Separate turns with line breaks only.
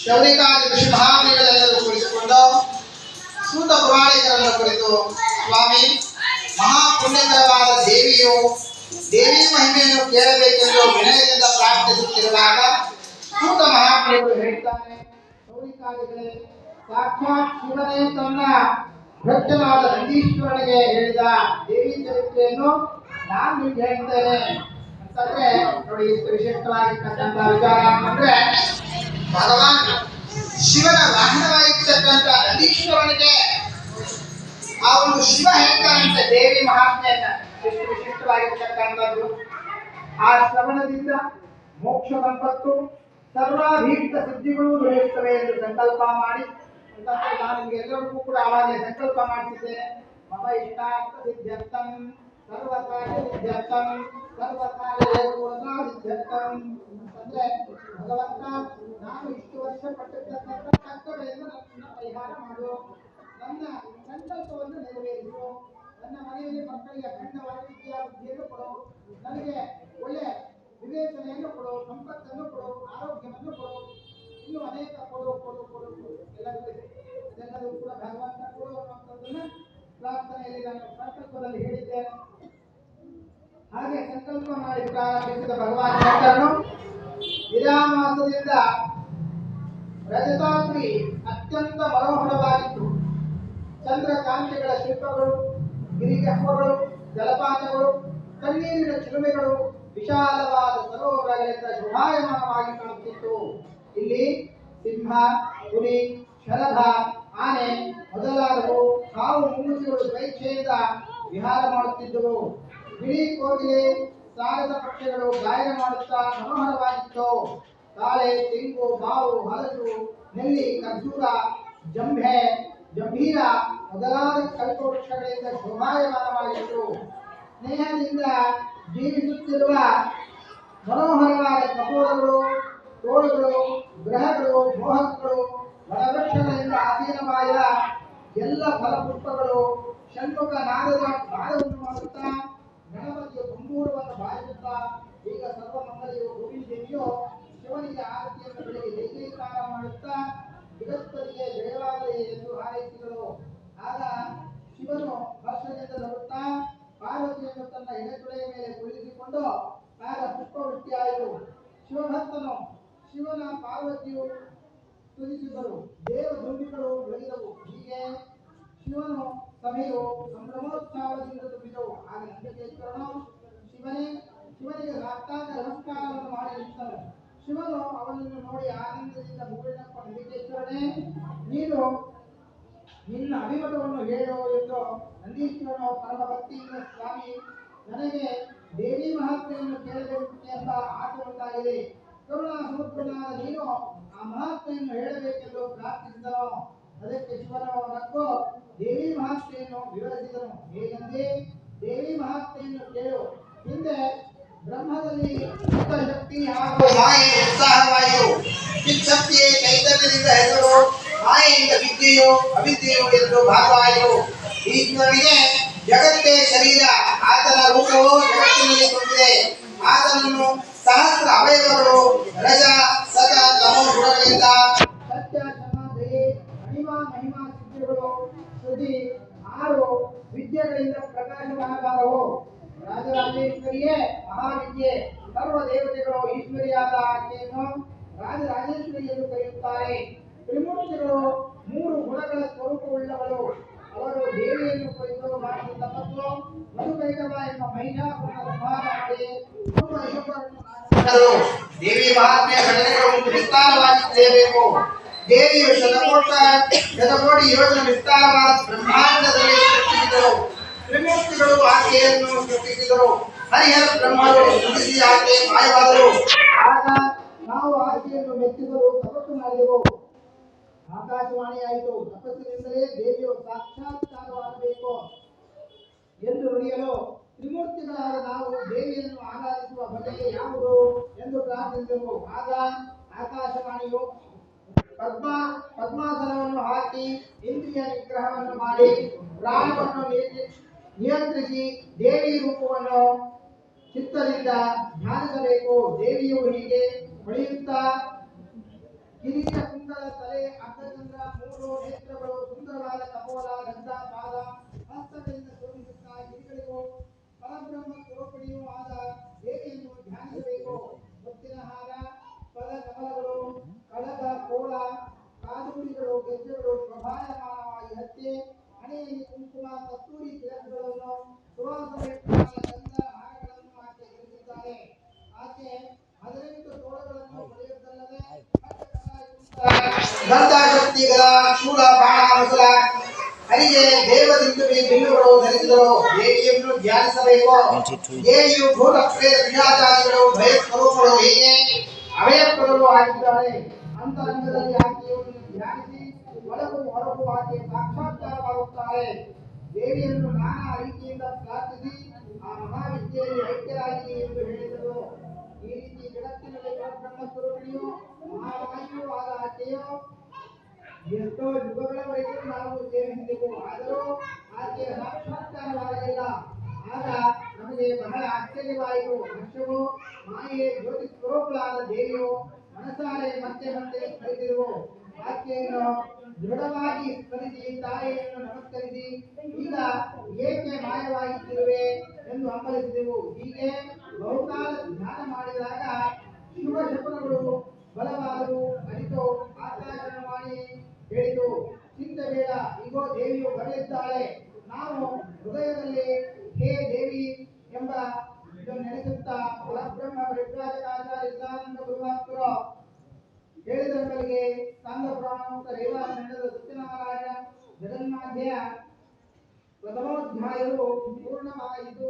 ಶೌರಿಕಾದಿ ಋಷಿ ಮಹಾಮುನಿಗಳೆಲ್ಲರೂ ಕುಳಿತುಕೊಂಡು ಸೂತ ಪುರಾಣಿಕರನ್ನು ಕುರಿತು, ಸ್ವಾಮಿ, ಮಹಾಪುಣ್ಯಕರವಾದ ದೇವಿ ಮಹಿಮೆಯನ್ನು ಕೇಳಬೇಕೆಂದು ವಿನಯದಿಂದ ಪ್ರಾರ್ಥಿಸುತ್ತಿರುವಾಗ ಸೂತ ಮಹಾಮುನಿಗಳು ಹೇಳ್ತಾನೆ, ಶೌರಿಕಾದಿಗಳೇ, ಸಾಕ್ಷಾತ್ ಶಿವನೇ ತನ್ನ ಭಕ್ತನಾದ ನಂದೀಶ್ವರನಿಗೆ ಹೇಳಿದ ದೇವಿ ಚರಿತ್ರೆಯನ್ನು ನಾನು ನಿಮ್ಗೆ ಹೇಳ್ತೇನೆ ಅಂತಂದ್ರೆ ನೋಡಿ, ಎಷ್ಟು ವಿಶಿಷ್ಟವಾಗಿರ್ತಕ್ಕಂಥ ವಿಚಾರ ಅಂತಂದ್ರೆ, ಭಗವಾನ್ ಶಿವನ ವಾಹನವಾಗಿರ್ತಕ್ಕಂಥ ನಂದೀಶ್ವರನಿಗೆ ಆ ಒಂದು ಶಿವ ಹೇಳ್ತಾನಂತೆ ದೇವಿ ಮಹಾತ್ಮೆಯನ್ನ. ಎಷ್ಟು ವಿಶಿಷ್ಟವಾಗಿರ್ತಕ್ಕಂಥದ್ದು. ಆ ಶ್ರವಣದಿಂದ ಮೋಕ್ಷ ಸಂಪತ್ತು ಸರ್ವಾಭೀಷ್ಟ ಸಿದ್ಧಿಗಳು ದೊರೆಯುತ್ತವೆ ಎಂದು ಸಂಕಲ್ಪ ಮಾಡಿ, ನಾನು ನಿಮಗೆಲ್ಲರಿಗೂ ಕೂಡ ಆವಾಗಲೇ ಸಂಕಲ್ಪ ಮಾಡಿಸಿದ್ದೇನೆ. ಮಮ ಇಷ್ಟಾರ್ಥ ಸಿದ್ಧ್ಯರ್ಥಂ ಸರ್ವಕಾರ್ಯ ಸಿದ್ಧ್ಯರ್ಥಂ ಸರ್ವಕಾರ್ಯ ಸಿದ್ಧ್ಯರ್ಥಂ ಅಂತಂದ್ರೆ, ಭಗವಂತ, ನಾನು ಇಷ್ಟು ವರ್ಷ ಪಟ್ಟಿರ್ತಕ್ಕಂಥ ಕರ್ತವ್ಯವನ್ನು ನನ್ನ ಪರಿಹಾರ ಮಾಡು, ನನ್ನ ಸಂಕಲ್ಪವನ್ನು ನೆರವೇರಿಸು, ನನ್ನ ಮನೆಯಲ್ಲಿ ಮಕ್ಕಳಿಗೆ ಅಖಂಡವಾಗಿ ವಿದ್ಯಾಬುದ್ಧಿಯನ್ನು ಕೊಡು, ನನಗೆ ಒಳ್ಳೆ ವಿವೇಚನೆಯನ್ನು ಕೊಡು, ಸಂಪತ್ತನ್ನು ಕೊಡು, ಆರೋಗ್ಯವನ್ನು ಕೊಡು, ಇನ್ನು ಅನೇಕ ಕೊಡು ಕೊಡು ಕೊಡು ಎಲ್ಲರೂ ಕೂಡ ಭಗವಂತ ಕೊಡು ಅನ್ನುವಂಥದ್ದನ್ನ ಪ್ರಾರ್ಥನೆಯಲ್ಲಿ ನಾನು ಸಂಕಲ್ಪದಲ್ಲಿ ಹೇಳಿದ್ದೇನೆ. ಹಾಗೆ ಸಂಕಲ್ಪ ಮಾಡಿ ಪ್ರಾರಂಭಿಸಿದ ಭಗವಾನ್ ಶಂಕರನು ವಿರಾಮಾಸದಿಂದ ರಜತಾದ್ರಿ ಅತ್ಯಂತ ಮನೋಹರವಾಗಿತ್ತು. ಚಂದ್ರಕಾಂತಿಗಳ ಶಿಲ್ಪಗಳು, ಗಿರಿಗಹ್ವಗಳು, ಜಲಪಾತಗಳು, ಕಣ್ಣೀರಿನ ಚಿಲುಮೆಗಳು, ವಿಶಾಲವಾದ ಸರೋವರಗಳಿಂದ ಶೋಭಾಯಮಾನವಾಗಿ ಕಾಣುತ್ತಿತ್ತು. ಇಲ್ಲಿ ಸಿಂಹ, ಹುಲಿ, ಶರಭ, ಆನೆ ಮೊದಲಾದವು ಹಾವು ಮುಂಗುಸಿಗಳು ಸ್ವೇಚ್ಛೆಯಿಂದ ವಿಹಾರ ಮಾಡುತ್ತಿದ್ದವು. ಬಿಳಿ ಕೋಗಿಲೆ, ಸಾಗರ ಪಕ್ಷಿಗಳು ಗಾಯನ ಮಾಡುತ್ತಾ ಮನೋಹರವಾಗಿತ್ತು. ತಾಳೆ, ತೆಂಗು, ಮಾವು, ಹಲಸು, ನೆಲ್ಲಿ, ಖರ್ಜೂರ, ಜಂಭೀರ ಮೊದಲಾದ ಕಲ್ಪವೃಕ್ಷಗಳಿಂದ ಶೋಭಾಯಮಾನವಾಗಿತ್ತು. ಸ್ನೇಹದಿಂದ ಜೀವಿಸುತ್ತಿರುವ ಮನೋಹರವಾದ ಕಪೋಲಗಳು, ತೋಳುಗಳು, ಗ್ರಹಗಳು, ಮೋಹಕಗಳು, ವನವೃಕ್ಷಗಳಿಂದ ಆಸೀನವಾದ ಎಲ್ಲ ಫಲಪುಷ್ಪಗಳು ಷಣ್ಮುಖ ನಾದವನ್ನು ಮಾಡುತ್ತಾ ಗಣಪತಿಯ ಬಂಬೂರವನ್ನು ಬಾರಿಸುತ್ತಾ, ಈಗ ಸರ್ವಮಂಗಲಿಯು ಗೋವಿಂದೇವಿಯು ಶಿವನಿಗೆ ಆರತಿಯನ್ನು ಬೆಳಗ್ಗೆ ಜೈಕಾರ ಮಾಡುತ್ತಾ ಜಗತ್ಪತಿಗೆ ಜಯವಾಗಲಿ ಎಂದು ಹಾರೈಸಿದರು. ಆಗ ಶಿವನು ಹರ್ಷದಿಂದ ನಗುತ್ತಾ ಪಾರ್ವತಿಯನ್ನು ತನ್ನ ಎಡೆತೊಡೆಯ ಮೇಲೆ ಕುಳಿಸಿಕೊಂಡು ಆಗ ಪುಷ್ಪವೃಷ್ಟಿಯಾಯಿತು. ಶಿವಭಕ್ತನು ಶಿವನ ಪಾರ್ವತಿಯು ಸ್ತುತಿಸಿದರು. ದೇವಧೂಮಿಗಳು ಬೆಳೆದವು. ಹೀಗೆ ಶಿವನು ಸಭೆಯು ಸಂಭ್ರಮೋತ್ಸವದಿಂದ ತುಂಬಿದವು. ಆಗ ನಂದಿಕೇಶ್ವರನು ಶಿವನಿಗೆ ಸಾಷ್ಟಾಂಗ ನಮಸ್ಕಾರವನ್ನು ಮಾಡಿ ನಿಂತನು. ಶಿವನು ಅವನನ್ನು ನೋಡಿ ಆನಂದದಿಂದ ಮುಗುಳಿನಪ್ಪ, ನಂದಿಕೇಶ್ವರನೇ, ನೀನು ನಿನ್ನ ಅಭಿಮತವನ್ನು ಹೇಳು ಎಂದು ನಂದೀಶ್ವರನು ಪರಮ ಭಕ್ತಿಯಿಂದ, ಸ್ವಾಮಿ, ನನಗೆ ದೇವಿ ಮಹಾತ್ಮೆಯನ್ನು ಕೇಳಬೇಕು ಎಂಬ ಆಸೆ ಉಂಟಾಗಿದೆ. ಕರುಣಾ ಸಮುದ್ರನಾದ ನೀನು ಆ ಮಹಾತ್ಮೆಯನ್ನು ಹೇಳಬೇಕೆಂದು ಪ್ರಾರ್ಥಿಸಿದನು. ಅದಕ್ಕೆ ಶಿವನು ನಕ್ಕು ದೇವಿ ಮಹಾತ್ಮೆಯನ್ನು ವಿವರಿಸಿದನು. ಹೇಗೆಂದರೆ, ದೇವಿ ಮಹಾತ್ಮೆಯನ್ನು ಕೇಳು. ಹಿಂದೆ ಬ್ರಹ್ಮದಲ್ಲಿ ಶಕ್ತಿ ಹಾಗೂ ಮಾಯೆ ಉತ್ಸಾಹವಾಯಿತು. ಚಿತ್ಶಕ್ತಿಯೇ ಚೈತನ್ಯದಿಂದ ಹೆಸರು, ಮಾಯೆಯಿಂದ ವಿದ್ಯೆಯು ಅವಿದ್ಯೆಯು ಎಂದು ಭಾಗವಾಯಿತು. ಈಶ್ವರನಿಗೆ ಜಗತ್ತೇ ಶರೀರ, ಆತನ ರೂಪವು ಜಗತ್ತಿನಲ್ಲಿ ತುಂಬಿದೆ. ಆತನನ್ನು ಸಹಸ್ರ ಅವಯವಗಳು ರಜ ಸತ ತಮೋ ಗುಣಗಳಿಂದ ಸತ್ಯ ಸಮಾಧಿ ಮಹಿಮಾ ಮಹಿಮಾ ಸಿದ್ಧಿಗಳು ಶ್ರುತಿ 6 ವಿದ್ಯೆಗಳಿಂದ ಪ್ರಕಾಶವಾಗಬಾರವು. ರಾಜರಾಜೇಶ್ವರಿಯೇ ಮಹಾವಿದ್ಯೆ. ಸರ್ವ ದೇವತೆಗಳು ಈಶ್ವರಿಯಾದ ಆಕೆಯನ್ನು ರಾಜರಾಜೇಶ್ವರಿ ಎಂದು ಕರೆಯುತ್ತಾರೆ. ತ್ರಿಮೂರ್ತಿಗಳು 3 ಗುಣಗಳ ಸ್ವರೂಪವುಳ್ಳವರು. ಅವರು ದೇವಿಯನ್ನು ಕುರಿತು ಮಾಡಿದ ತಪಸ್ಸು ಮಧುಕೈಟವ ಎಂಬ ಮಹಿಷಾಸುರನ ಸಂಹಾರ ಮಾಡಿ ದೇವಿ ಮಹಾತ್ಮೆಯ ಘಟನೆಗಳು ವಿಸ್ತಾರವಾಗಿ ತಿಳಿಯಬೇಕು. ದೇವಿಯು ಶತಕೋಟಿ ಯೋಜನ ವಿಸ್ತಾರವಾದ ಬ್ರಹ್ಮಾಂಡದಲ್ಲಿ ಸೃಷ್ಟಿಸಿದರು. ತ್ರಿಮೂರ್ತಿಗಳು ಆಕೆಯನ್ನು ಸೃಷ್ಟಿಸಿದರು. ಹರಿಹರ ಬ್ರಹ್ಮರು ನುಡಿಸಿ ಆಕೆ ಮಾಯವಾದರು. ಆಗ ನಾವು ಆಕೆಯನ್ನು ಮೆಚ್ಚಿದರು, ತಪಸ್ಸು ಮಾಡಿದೆವು. ಆಕಾಶವಾಣಿಯಾಯಿತು. ತಪಸ್ಸಿನಿಂದಲೇ ದೇವಿಯು ಸಾಕ್ಷಾತ್ಕಾರವಾಗಬೇಕು ಎಂದು ನುಡಿಯಲು ತ್ರಿಮೂರ್ತಿಗಳಾದ ನಾವು ದೇವಿಯನ್ನು ಆರಾಧಿಸುವ ಬಗೆ ಯಾವುದು ಎಂದು ಪ್ರಾರ್ಥಿಸಿದೆವು. ಆಗ ಆಕಾಶವಾಣಿಯು ಪದ್ಮಾಸನವನ್ನು ಹಾಕಿ ಇಂದ್ರಿಯ ನಿಗ್ರಹವನ್ನು ಮಾಡಿ ಪ್ರಾಣವನ್ನು ನಿಯಂತ್ರಿಸಿ ದೇವಿ ರೂಪವನ್ನು ಚಿತ್ತದಿಂದ ಧ್ಯಾನಿಸಬೇಕು. ದೇವಿಯು ಹೀಗೆ ಹೊಳೆಯುತ್ತಾ ಕಿರೀಟ ಮಂಗಳ ತಲೆ ಅರ್ಧಚಂದ್ರ ಮೂರು ನೇತ್ರಗಳು ಸುಂದರವಾದ ಕಪೋಲ ಗಂಧ ಪಾದ ಹಸ್ತಗಳಿಂದ ಶೋಭಿಸುತ್ತಾ ಗಿರಿಗಳಿಗೂ ಪರಬ್ರಹ್ಮ ಸ್ವರೂಪಿಣಿಯೂ ಆದ ದೇವಿಯನ್ನು ಧ್ಯಾನಿಸಬೇಕು. ಮುತ್ತಿನ ಹಾರ ಪದ ಕಮಲಗಳು ಕಳಗ ಕೋಳ ಕಾದುಂಬಿಗಳು ಗೆಜ್ಜೆಗಳು ಶೋಭಾಯಮಾನವಾಗಿ ಹಚ್ಚೆ ಹಣೆಯಲ್ಲಿ ಕುಂಕುಮ ಕಸ್ತೂರಿ ತಿಲಕಗಳನ್ನು ಸುವಾಸನೆಯುಕ್ತವಾದ ಗಂಧ ಹಾರಗಳನ್ನು ಆಕೆ ಧರಿಸಿದ್ದಾಳೆ. ಆಕೆ 18 ತೋಳುಗಳನ್ನು ಪಡೆಯುವುದಲ್ಲದೆ ದಂತಾಶಕ್ತಿಗಳ ಶೂಲ ಬಾಣ ಮುಸಲ ಹರಿಗೆ ದೇವದಿಂದುವಿ ಬಿಲ್ಲುಗಳು ಧರಿಸಿದಳು. ದೇವಿಯನ್ನು ಧ್ಯಾನಿಸಬೇಕು. ದೇವಿಯು ಭೂಲಕ್ಷೆ ಕ್ರಿಯಾಚಾರಿಗಳು ಭಯ ಸ್ವರೂಪಗಳು ಹೀಗೆ ಅಭಯಪ್ರದಳು ಆಗಿದ್ದಾಳೆ. ಅಂತರಂಗದಲ್ಲಿ ಆಕೆಯನ್ನು ಧ್ಯಾನಿಸಿ ಒಳಗೂ ಹೊರಗೂ ಆಕೆ ಸಾಕ್ಷಾತ್ಕಾರವಾಗುತ್ತಾಳೆ. ದೇವಿಯನ್ನು ನಾನಾ ರೀತಿಯಿಂದ ಪ್ರಾರ್ಥಿಸಿ ಆ ಮಹಾವಿದ್ಯೆಯಲ್ಲಿ ಐಕ್ಯರಾಗಿ ಎಂದು ಹೇಳಿದರು. ಈ ರೀತಿ ಜಗತ್ತಿನಲ್ಲಿ ಪರಬ್ರಹ್ಮ ಸ್ವರೂಪಿಣಿಯು ಮಹಾವಾಣಿಯೂ ಆದ ಆಕೆಯು ಎಷ್ಟೋ ಯುಗಗಳವರೆಗೂ ನಾವು ಸೇವಿಸಿದೆವು, ಆದರೂ ಆಕೆಯ ಸಾಕ್ಷಾತ್ಕಾರವಾಗಲಿಲ್ಲ. ಆಗ ನಮಗೆ ಬಹಳ ಆಶ್ಚರ್ಯವಾಯಿತು. ಹರ್ಷವು ಮಾಯೆ ಜ್ಯೋತಿ ಸ್ವರೂಪಳಾದ ದೇವಿಯು ಮನಸಾರೆ ಮತ್ತೆ ಮತ್ತೆ ಸ್ಮರಿಸಿದೆವು. ಆಕೆಯನ್ನು ದೃಢವಾಗಿ ಸ್ಮರಿಸಿ ತಾಯಿಯನ್ನು ನಮಸ್ಕರಿಸಿ ಈಗ ಏಕೆ ಮಾಯವಾಗಿದ್ದಿರುವೆ ಎಂದು ಹಂಬಲಿಸಿದೆವು. ಹೀಗೆ ಬಹುಕಾಲ ಧ್ಯಾನ ಮಾಡಿದಾಗ ಶುಭ ಶಕುನಗಳು ಬಲವಾದವು. ಅರಿತು ಆಕಾಶವಾಣಿ ಹೇಳಿತು, ಚಿಂತೆ ಬೇಡ, ಈಗೋ ದೇವಿಯು ಬರಲಿದ್ದಾಳೆ. ನಾವು ಹೃದಯದಲ್ಲಿ ಹೇ ದೇವಿ ಎಂಬ ಇದನ್ನು ನೆನೆಸುತ್ತಾ ಪರಬ್ರಹ್ಮ ಪರಿವ್ರಾಜಕಾಚಾರ್ಯ ಇದ್ದಾನಂದ ಗುರುವಾತ್ಮರು ಹೇಳಿದವರಿಗೆ ಸಾಂಗ ಪುರಾಣೋಕ್ತ ರೇವಾನಂದದ ಸತ್ಯನಾರಾಯಣ ಜಗನ್ಮಾಧ್ಯೆಯ ಪ್ರಥಮೋಧ್ಯಾಯವು ಪೂರ್ಣವಾಯಿತು.